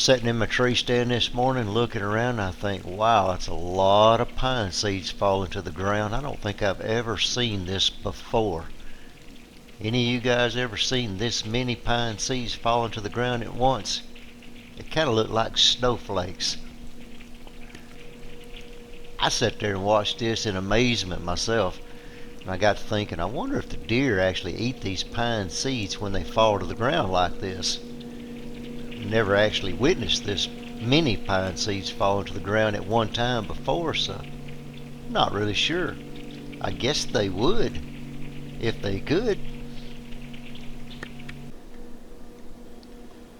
sitting in my tree stand this morning looking around, and I think, wow, that's a lot of pine seeds falling to the ground. I don't think I've ever seen this before. Any of you guys ever seen this many pine seeds falling to the ground at once? It kind of looked like snowflakes. I sat there and watched this in amazement myself, and I got to thinking, I wonder if the deer actually eat these pine seeds when they fall to the ground like this. Never actually witnessed this many pine seeds falling to the ground at one time before, so not really sure. I guess they would if they could.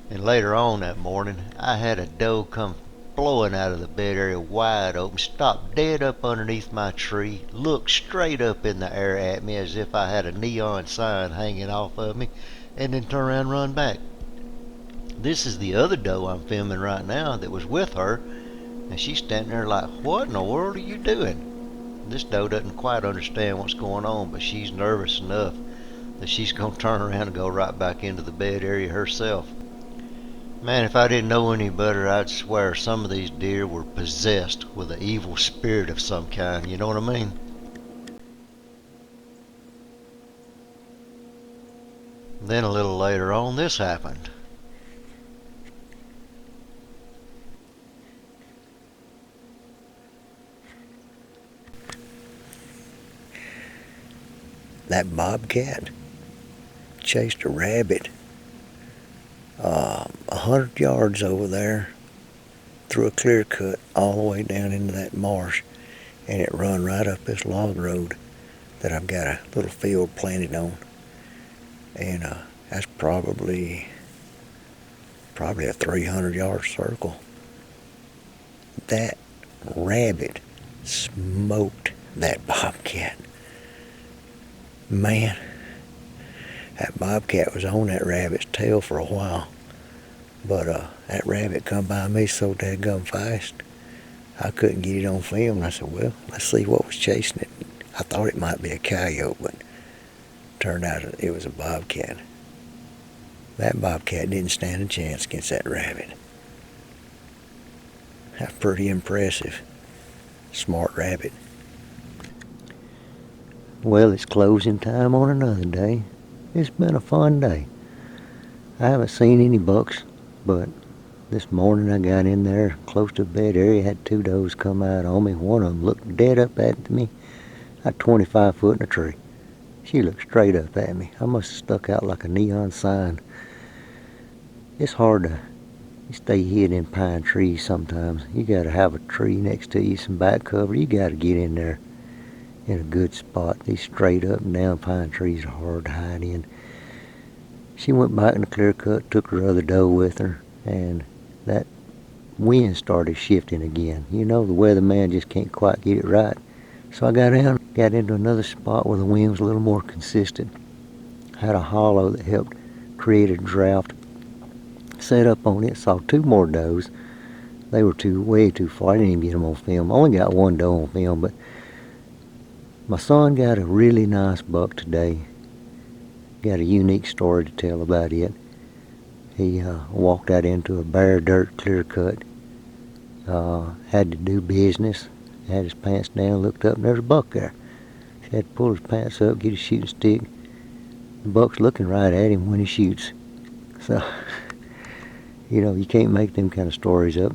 And later on that morning, I had a doe come blowing out of the bed area wide open, stopped dead up underneath my tree, looked straight up in the air at me as if I had a neon sign hanging off of me, and then turn around and run back. This is the other doe I'm filming right now that was with her, and she's standing there like, what in the world are you doing? This doe doesn't quite understand what's going on, but she's nervous enough that she's going to turn around and go right back into the bed area herself. Man, if I didn't know any better, I'd swear some of these deer were possessed with an evil spirit of some kind, you know what I mean? Then a little later on, this happened. That bobcat chased a rabbit 100 yards over there through a clear cut all the way down into that marsh, and it run right up this log road that I've got a little field planted on, and that's probably a 300-yard circle. That rabbit smoked that bobcat. Man, that bobcat was on that rabbit's tail for a while, but that rabbit come by me so daggum fast, I couldn't get it on film. And I said, well, let's see what was chasing it. I thought it might be a coyote, but turned out it was a bobcat. That bobcat didn't stand a chance against that rabbit. That's pretty impressive. Smart rabbit. Well, it's closing time on another day. It's been a fun day. I haven't seen any bucks, but this morning I got in there close to the bed area, had two does come out on me. One of them looked dead up at me, at 25 foot in a tree. She looked straight up at me. I must have stuck out like a neon sign. It's hard to stay hid in pine trees sometimes. You gotta have a tree next to you, some back cover. You gotta get in there in a good spot. These straight up and down pine trees are hard to hide in. She went back in the clear cut, took her other doe with her, and that wind started shifting again. You know, the weatherman just can't quite get it right. So I got down, got into another spot where the wind was a little more consistent. Had a hollow that helped create a draft. Set up on it, saw two more does. They were way too far. I didn't even get them on film. I only got one doe on film, but my son got a really nice buck today. Got a unique story to tell about it. He walked out into a bare dirt clear cut. Had to do business. Had his pants down, looked up, and there's a buck there. He had to pull his pants up, get his shooting stick. The buck's looking right at him when he shoots. So, you know, you can't make them kind of stories up.